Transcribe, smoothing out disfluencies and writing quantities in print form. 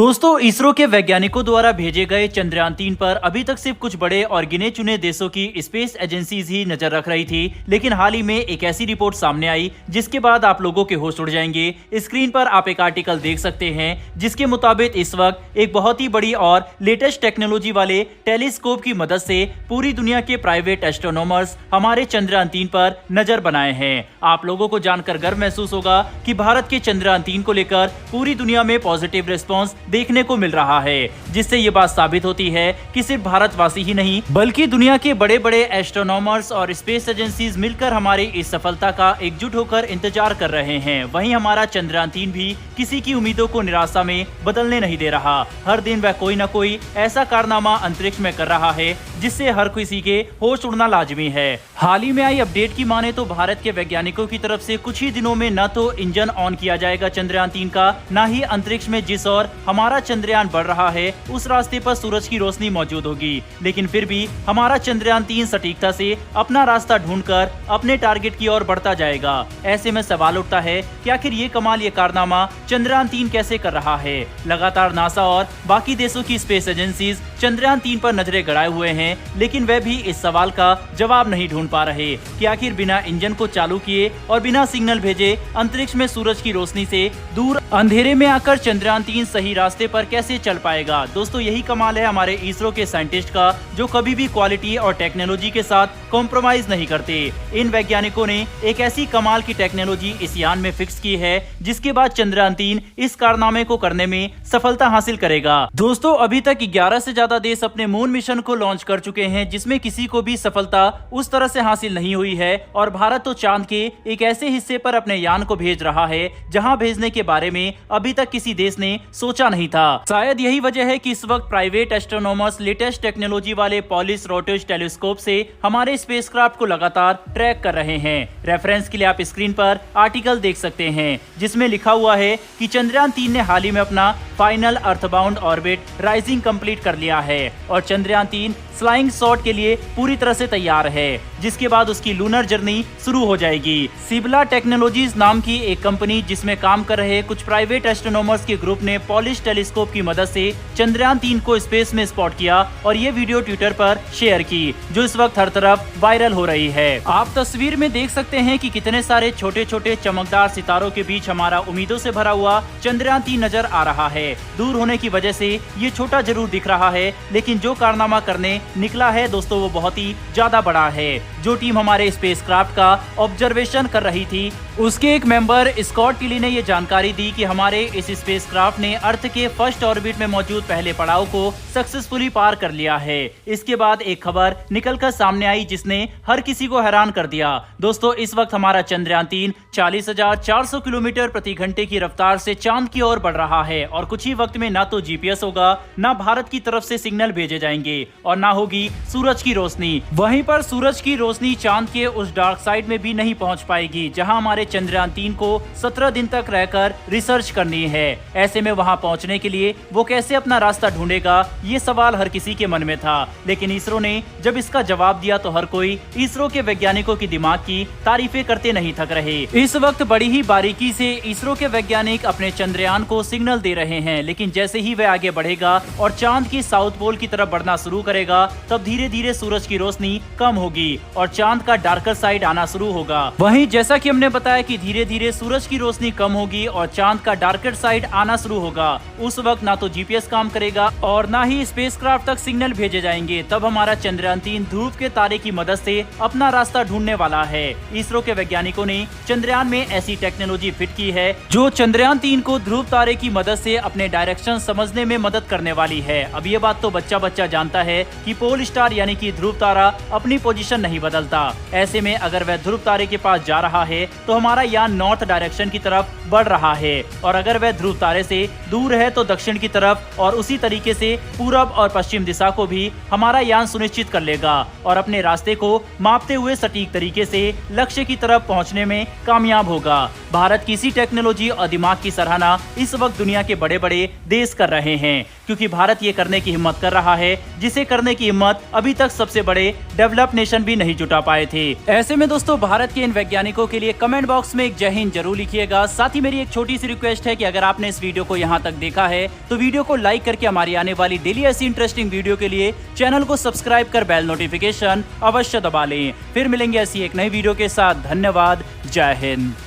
दोस्तों, इसरो के वैज्ञानिकों द्वारा भेजे गए चंद्रयान-3 पर अभी तक सिर्फ कुछ बड़े और गिने चुने देशों की स्पेस एजेंसीज ही नजर रख रही थी, लेकिन हाल ही में एक ऐसी रिपोर्ट सामने आई जिसके बाद आप लोगों के होश उड़ जाएंगे। स्क्रीन पर आप एक आर्टिकल देख सकते हैं जिसके मुताबिक इस वक्त एक बहुत ही बड़ी और लेटेस्ट टेक्नोलॉजी वाले टेलीस्कोप की मदद से पूरी दुनिया के प्राइवेट एस्ट्रोनॉमर्स हमारे चंद्रयान-3 पर नजर बनाए हैं। आप लोगों को जानकर गर्व महसूस होगा कि भारत के चंद्रयान-3 को लेकर पूरी दुनिया में पॉजिटिव रिस्पॉन्स देखने को मिल रहा है, जिससे ये बात साबित होती है कि सिर्फ भारतवासी ही नहीं बल्कि दुनिया के बड़े बड़े एस्ट्रोनॉमर्स और स्पेस एजेंसीज मिलकर हमारी इस सफलता का एकजुट होकर इंतजार कर रहे हैं। वहीं हमारा चंद्रयान-3 भी किसी की उम्मीदों को निराशा में बदलने नहीं दे रहा। हर दिन वह कोई न कोई ऐसा कारनामा अंतरिक्ष में कर रहा है जिससे हर किसी के होश उड़ना लाजमी है। हाल ही में आई अपडेट की माने तो भारत के वैज्ञानिकों की तरफ से कुछ ही दिनों में न तो इंजन ऑन किया जाएगा चंद्रयान-3 का, न ही अंतरिक्ष में जिस और हमारा चंद्रयान बढ़ रहा है उस रास्ते पर सूरज की रोशनी मौजूद होगी। लेकिन फिर भी हमारा चंद्रयान-3 सटीकता से अपना रास्ता ढूंढकर अपने टारगेट की ओर बढ़ता जाएगा। ऐसे में सवाल उठता है कि आखिर ये कमाल, ये कारनामा चंद्रयान-3 कैसे कर रहा है। लगातार नासा और बाकी देशों की स्पेस एजेंसीज चंद्रयान-3 पर नजरें गड़ाए हुए हैं, लेकिन वे भी इस सवाल का जवाब नहीं ढूंढ पा रहे कि आखिर बिना इंजन को चालू किए और बिना सिग्नल भेजे अंतरिक्ष में सूरज की रोशनी से दूर अंधेरे में आकर चंद्रयान-3 सही रास्ते पर कैसे चल पाएगा। दोस्तों, यही कमाल है हमारे इसरो के साइंटिस्ट का, जो कभी भी क्वालिटी और टेक्नोलॉजी के साथ कॉम्प्रोमाइज नहीं करते। इन वैज्ञानिकों ने एक ऐसी कमाल की टेक्नोलॉजी इस यान में फिक्स की है जिसके बाद चंद्रयान-3 इस कारनामे को करने में सफलता हासिल करेगा। दोस्तों, अभी तक 11 से ज्यादा देश अपने मून मिशन को लॉन्च कर चुके हैं जिसमें किसी को भी सफलता उस तरह से हासिल नहीं हुई है, और भारत तो चांद के एक ऐसे हिस्से पर अपने यान को भेज रहा है जहां भेजने के बारे में अभी तक किसी देश ने सोचा नहीं था। शायद यही वजह है कि इस वक्त प्राइवेट एस्ट्रोनॉमर्स लेटेस्ट टेक्नोलॉजी वाले पॉलिस रोटेज टेलीस्कोप से हमारे स्पेसक्राफ्ट को लगातार ट्रैक कर रहे हैं। रेफरेंस के लिए आप स्क्रीन पर आर्टिकल देख सकते हैं जिसमें लिखा हुआ है कि चंद्रयान-3 ने हाल ही में अपना फाइनल अर्थबाउंड ऑर्बिट राइजिंग कंप्लीट कर लिया है और चंद्रयान-3 फ्लाइंग शॉट के लिए पूरी तरह से तैयार है, जिसके बाद उसकी लूनर जर्नी शुरू हो जाएगी। सिबला टेक्नोलॉजीज नाम की एक कंपनी जिसमें काम कर रहे कुछ प्राइवेट एस्ट्रोनॉमर्स के ग्रुप ने पॉलिश टेलीस्कोप की मदद से चंद्रयान-3 को स्पेस में स्पॉट किया और ये वीडियो ट्विटर पर शेयर की, जो इस वक्त हर तरफ वायरल हो रही है। आप तस्वीर में देख सकते हैं कि कितने सारे छोटे छोटे चमकदार सितारों के बीच हमारा उम्मीदों से भरा हुआ चंद्रयान-3 नजर आ रहा है। दूर होने की वजह से ये छोटा जरूर दिख रहा है, लेकिन जो कारनामा करने निकला है दोस्तों वो बहुत ही ज्यादा बड़ा है। जो टीम हमारे स्पेसक्राफ्ट का ऑब्जर्वेशन कर रही थी उसके एक मेंबर स्कॉट टिली ने ये जानकारी दी कि हमारे इस स्पेसक्राफ्ट ने अर्थ के फर्स्ट ऑर्बिट में मौजूद पहले पड़ाव को सक्सेसफुली पार कर लिया है। इसके बाद एक खबर निकलकर सामने आई जिसने हर किसी को हैरान कर दिया। दोस्तों, इस वक्त हमारा चंद्रयान-3 40,400 किलोमीटर प्रति घंटे की रफ्तार से चांद की ओर बढ़ रहा है और कुछ ही वक्त में ना तो जीपीएस होगा, ना भारत की तरफ से सिग्नल भेजे जाएंगे और ना होगी सूरज की रोशनी। वहीं पर सूरज की रोशनी चांद के उस डार्क साइड में भी नहीं पहुंच पाएगी जहां हमारे चंद्रयान-3 को 17 दिन तक रहकर रिसर्च करनी है। ऐसे में वहां पहुंचने के लिए वो कैसे अपना रास्ता ढूंढेगा, ये सवाल हर किसी के मन में था। लेकिन इसरो ने जब इसका जवाब दिया तो हर कोई इसरो के वैज्ञानिकों की दिमाग की तारीफें करते नहीं थक रहे। इस वक्त बड़ी ही बारीकी से इसरो के वैज्ञानिक अपने चंद्रयान को सिग्नल दे रहे हैं, लेकिन जैसे ही वह आगे बढ़ेगा और चांद की साउथ पोल की तरफ बढ़ना शुरू करेगा तब धीरे धीरे सूरज की रोशनी कम होगी और चांद का डार्कर साइड आना शुरू होगा। वहीं जैसा कि हमने बताया कि धीरे धीरे सूरज की रोशनी कम होगी और चांद का डार्कर साइड आना शुरू होगा, उस वक्त ना तो जीपीएस काम करेगा और ना ही स्पेसक्राफ्ट तक सिग्नल भेजे जाएंगे। तब हमारा चंद्रयान-3 ध्रुव के तारे की मदद से अपना रास्ता ढूंढने वाला है। इसरो के वैज्ञानिकों ने चंद्रयान में ऐसी टेक्नोलॉजी फिट की है जो चंद्रयान-3 को ध्रुव तारे की मदद से अपने डायरेक्शन समझने में मदद करने वाली है। अब ये बात तो बच्चा बच्चा जानता है कि पोल स्टार यानी कि ध्रुव तारा अपनी पोजीशन नहीं बदलता। ऐसे में अगर वह ध्रुव तारे के पास जा रहा है तो हमारा यान नॉर्थ डायरेक्शन की तरफ बढ़ रहा है, और अगर वह ध्रुव तारे से दूर है तो दक्षिण की तरफ, और उसी तरीके से पूरब और पश्चिम दिशा को भी हमारा यान सुनिश्चित कर लेगा और अपने रास्ते को मापते हुए सटीक तरीके से लक्ष्य की तरफ पहुंचने में कामयाब होगा। भारत की इसी टेक्नोलॉजी और दिमाग की सराहना इस वक्त दुनिया के बड़े बड़े देश कर रहे हैं, क्योंकि भारत ये करने की हिम्मत कर रहा है जिसे करने की हिम्मत अभी तक सबसे बड़े डेवलप नेशन भी नहीं जुटा पाए थे। ऐसे में दोस्तों भारत के इन वैज्ञानिकों के लिए कमेंट बॉक्स में एक जय हिंद जरूर लिखिएगा। साथ ही मेरी एक छोटी सी रिक्वेस्ट है कि अगर आपने इस वीडियो को यहाँ तक देखा है तो वीडियो को लाइक करके हमारी आने वाली डेली ऐसी इंटरेस्टिंग वीडियो के लिए चैनल को सब्सक्राइब कर बेल नोटिफिकेशन अवश्य दबा लें। फिर मिलेंगे ऐसी एक नई वीडियो के साथ। धन्यवाद। जय हिंद।